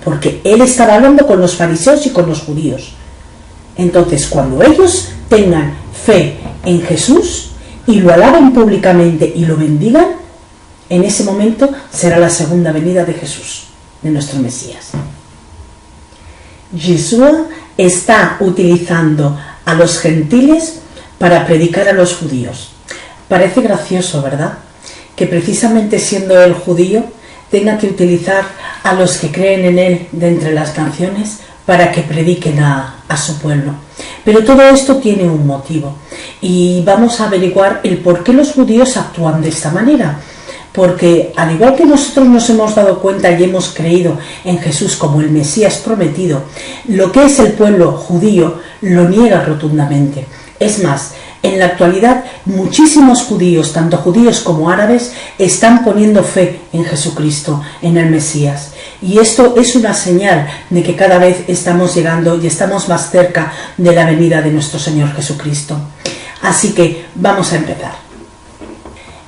porque él estaba hablando con los fariseos y con los judíos. Entonces, cuando ellos tengan fe en Jesús y lo alaben públicamente y lo bendigan, en ese momento será la segunda venida de Jesús, de nuestro Mesías. Yeshua está utilizando a los gentiles para predicar a los judíos. Parece gracioso, ¿verdad? Que precisamente siendo él judío tenga que utilizar a los que creen en él de entre las naciones para que prediquen a su pueblo. Pero todo esto tiene un motivo y vamos a averiguar el por qué los judíos actúan de esta manera. Porque al igual que nosotros nos hemos dado cuenta y hemos creído en Jesús como el Mesías prometido, lo que es el pueblo judío lo niega rotundamente. Es más, en la actualidad muchísimos judíos, tanto judíos como árabes, están poniendo fe en Jesucristo, en el Mesías. Y esto es una señal de que cada vez estamos llegando y estamos más cerca de la venida de nuestro Señor Jesucristo. Así que vamos a empezar.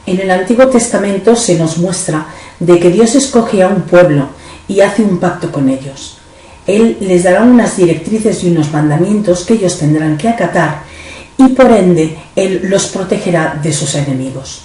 En el Antiguo Testamento se nos muestra de que Dios escoge a un pueblo y hace un pacto con ellos. Él les dará unas directrices y unos mandamientos que ellos tendrán que acatar y por ende Él los protegerá de sus enemigos.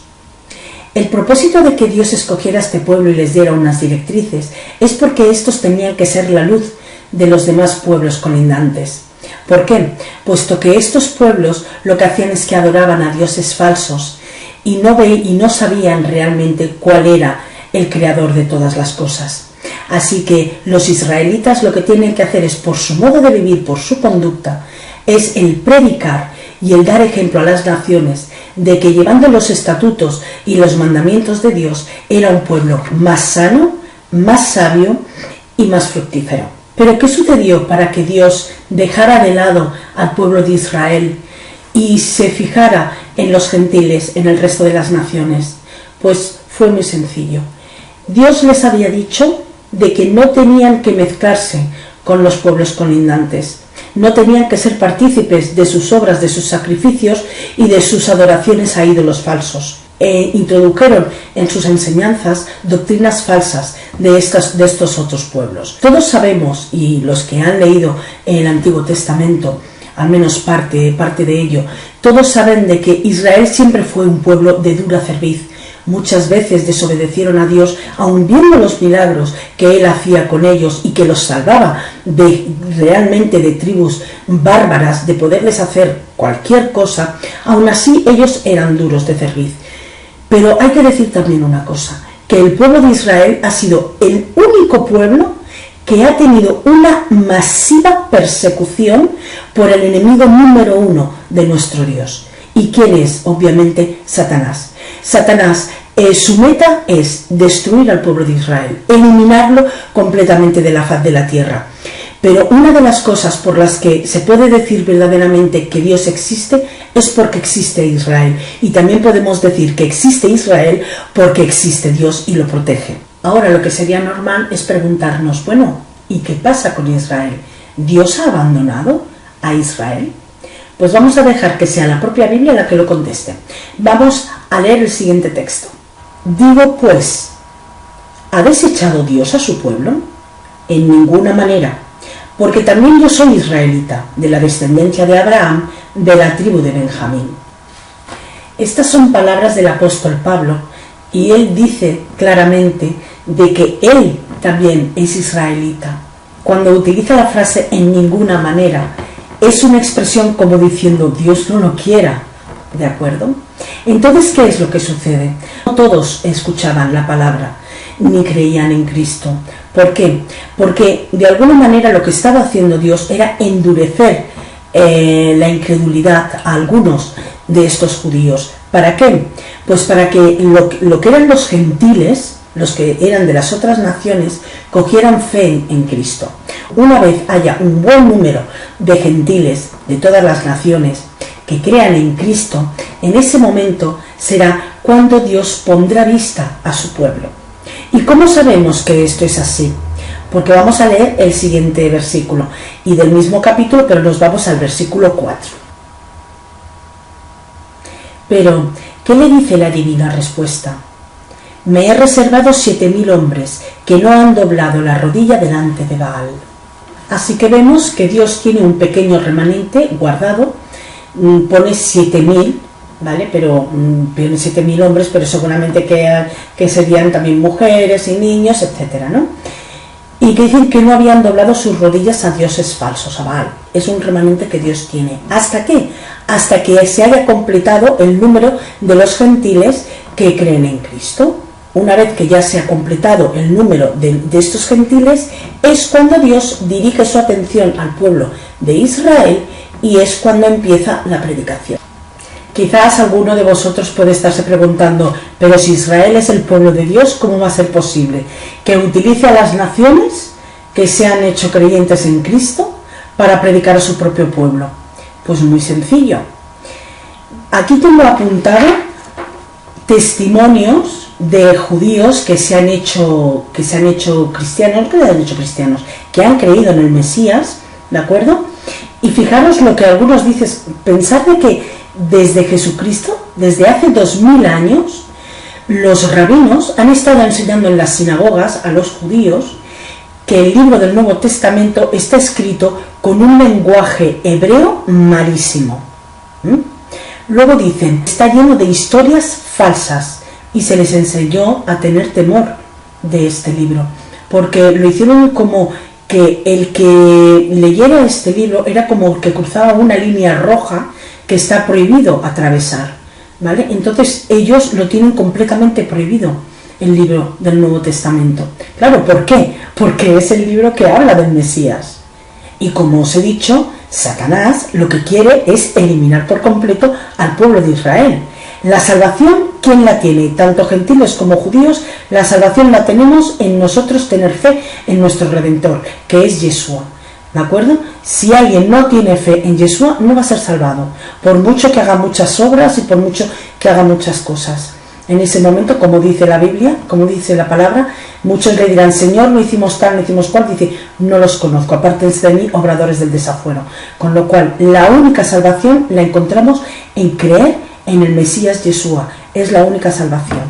El propósito de que Dios escogiera a este pueblo y les diera unas directrices es porque estos tenían que ser la luz de los demás pueblos colindantes. ¿Por qué? Puesto que estos pueblos lo que hacían es que adoraban a dioses falsos y no sabían realmente cuál era el creador de todas las cosas. Así que los israelitas lo que tienen que hacer es, por su modo de vivir, por su conducta, es el predicar y el dar ejemplo a las naciones de que llevando los estatutos y los mandamientos de Dios era un pueblo más sano, más sabio y más fructífero. Pero ¿qué sucedió para que Dios dejara de lado al pueblo de Israel y se fijara en los gentiles, en el resto de las naciones? Pues fue muy sencillo. Dios les había dicho de que no tenían que mezclarse con los pueblos colindantes, no tenían que ser partícipes de sus obras, de sus sacrificios y de sus adoraciones a ídolos falsos. Introdujeron en sus enseñanzas doctrinas falsas de estos otros pueblos. Todos sabemos, y los que han leído el Antiguo Testamento, al menos parte de ello, todos saben de que Israel siempre fue un pueblo de dura cerviz. Muchas veces desobedecieron a Dios, aun viendo los milagros que Él hacía con ellos y que los salvaba realmente de tribus bárbaras, de poderles hacer cualquier cosa. Aun así ellos eran duros de cerviz. Pero hay que decir también una cosa, que el pueblo de Israel ha sido el único pueblo que ha tenido una masiva persecución por el enemigo número uno de nuestro Dios. ¿Y quién es? Obviamente Satanás. Satanás, su meta es destruir al pueblo de Israel, eliminarlo completamente de la faz de la tierra. Pero una de las cosas por las que se puede decir verdaderamente que Dios existe es porque existe Israel. Y también podemos decir que existe Israel porque existe Dios y lo protege. Ahora lo que sería normal es preguntarnos, bueno, ¿y qué pasa con Israel? ¿Dios ha abandonado a Israel? Pues vamos a dejar que sea la propia Biblia la que lo conteste. Vamos a leer el siguiente texto. Digo pues, ¿ha desechado Dios a su pueblo? En ninguna manera, porque también yo soy israelita, de la descendencia de Abraham, de la tribu de Benjamín. Estas son palabras del apóstol Pablo, y él dice claramente de que él también es israelita. Cuando utiliza la frase en ninguna manera, es una expresión como diciendo Dios no lo quiera, ¿de acuerdo? Entonces, ¿qué es lo que sucede? No todos escuchaban la palabra, ni creían en Cristo. ¿Por qué? Porque de alguna manera lo que estaba haciendo Dios era endurecer la incredulidad a algunos de estos judíos. ¿Para qué? Pues para que lo que eran los gentiles, los que eran de las otras naciones, cogieran fe en Cristo. Una vez haya un buen número de gentiles de todas las naciones que crean en Cristo, en ese momento será cuando Dios pondrá vista a su pueblo. ¿Y cómo sabemos que esto es así? Porque vamos a leer el siguiente versículo, y del mismo capítulo, pero nos vamos al versículo 4. Pero, ¿qué le dice la divina respuesta? me he reservado 7000 hombres que no han doblado la rodilla delante de Baal. Así que vemos que Dios tiene un pequeño remanente guardado, pone 7000, ¿vale? Pero pone 7000 hombres, pero seguramente que serían también mujeres y niños, etcétera, ¿no? Y que dicen que no habían doblado sus rodillas a dioses falsos, a Baal. Es un remanente que Dios tiene. ¿Hasta qué? Hasta que se haya completado el número de los gentiles que creen en Cristo. Una vez que ya se ha completado el número de estos gentiles, es cuando Dios dirige su atención al pueblo de Israel y es cuando empieza la predicación. Quizás alguno de vosotros puede estarse preguntando, pero si Israel es el pueblo de Dios, ¿cómo va a ser posible que utilice a las naciones que se han hecho creyentes en Cristo para predicar a su propio pueblo? Pues muy sencillo. Aquí tengo apuntado testimonios de judíos que se han hecho cristianos, que han creído en el Mesías, ¿de acuerdo? Y fijaros lo que algunos dicen, pensad de que desde Jesucristo, desde hace 2000 años, los rabinos han estado enseñando en las sinagogas a los judíos que el libro del Nuevo Testamento está escrito con un lenguaje hebreo malísimo. Luego dicen, está lleno de historias falsas y se les enseñó a tener temor de este libro, porque lo hicieron como que el que leyera este libro era como que cruzaba una línea roja que está prohibido atravesar, ¿vale? Entonces ellos lo tienen completamente prohibido, el libro del Nuevo Testamento. Claro, ¿por qué? Porque es el libro que habla del Mesías. Y como os he dicho, Satanás lo que quiere es eliminar por completo al pueblo de Israel. La salvación, ¿quién la tiene? Tanto gentiles como judíos, la salvación la tenemos en nosotros tener fe en nuestro Redentor, que es Yeshua. ¿De acuerdo? Si alguien no tiene fe en Yeshua, no va a ser salvado, por mucho que haga muchas obras y por mucho que haga muchas cosas. En ese momento, como dice la Biblia, como dice la palabra, muchos le dirán, Señor, no hicimos tal, no hicimos cual, dice, no los conozco, apártense de mí, obradores del desafuero. Con lo cual, la única salvación la encontramos en creer en el Mesías Yeshua, es la única salvación.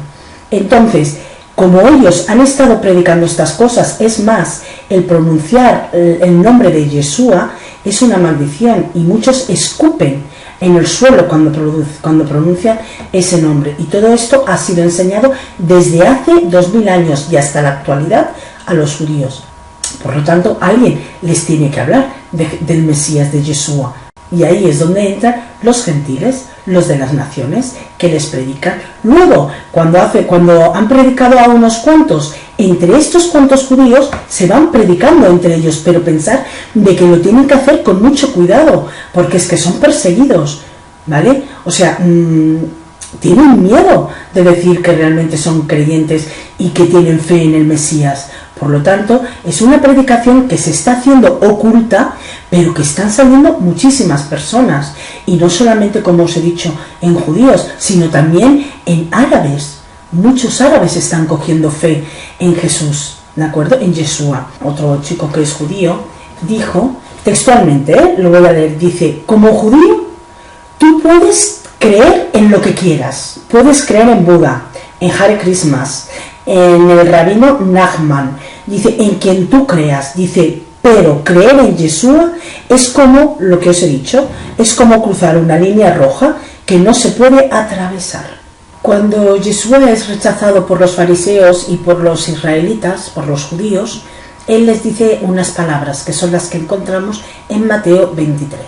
Entonces, como ellos han estado predicando estas cosas, es más, el pronunciar el nombre de Yeshua es una maldición y muchos escupen en el suelo cuando pronuncian ese nombre. Y todo esto ha sido enseñado desde hace 2000 años y hasta la actualidad a los judíos. Por lo tanto, alguien les tiene que hablar del Mesías de Yeshua. Y ahí es donde entran los gentiles, los de las naciones, que les predican. Luego, cuando han predicado a unos cuantos, entre estos cuantos judíos se van predicando entre ellos, pero pensar de que lo tienen que hacer con mucho cuidado, porque es que son perseguidos, ¿vale? O sea, tienen miedo de decir que realmente son creyentes y que tienen fe en el Mesías. Por lo tanto, es una predicación que se está haciendo oculta, pero que están saliendo muchísimas personas. Y no solamente, como os he dicho, en judíos, sino también en árabes. Muchos árabes están cogiendo fe en Jesús, ¿de acuerdo? En Yeshua. Otro chico que es judío dijo, textualmente, lo voy a leer, dice, como judío, tú puedes creer en lo que quieras. Puedes creer en Buda, en Hare Krishnas, en el rabino Nachman, dice, en quien tú creas, dice, pero creer en Yeshua es como, lo que os he dicho, es como cruzar una línea roja que no se puede atravesar. Cuando Yeshua es rechazado por los fariseos y por los israelitas, por los judíos, él les dice unas palabras que son las que encontramos en Mateo 23.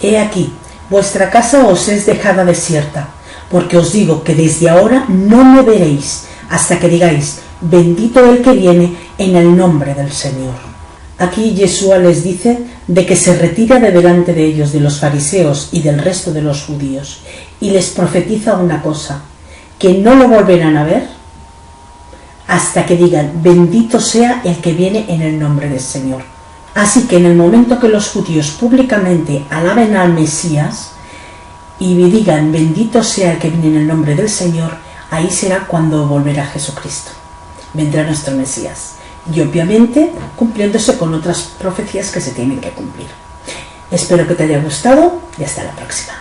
He aquí, vuestra casa os es dejada desierta, porque os digo que desde ahora no me veréis hasta que digáis, bendito el que viene en el nombre del Señor. Aquí Yeshua les dice de que se retira de delante de ellos, de los fariseos y del resto de los judíos, y les profetiza una cosa, que no lo volverán a ver hasta que digan, bendito sea el que viene en el nombre del Señor. Así que en el momento que los judíos públicamente alaben al Mesías y digan, bendito sea el que viene en el nombre del Señor, ahí será cuando volverá Jesucristo. Vendrá nuestro Mesías. Y obviamente cumpliéndose con otras profecías que se tienen que cumplir. Espero que te haya gustado y hasta la próxima.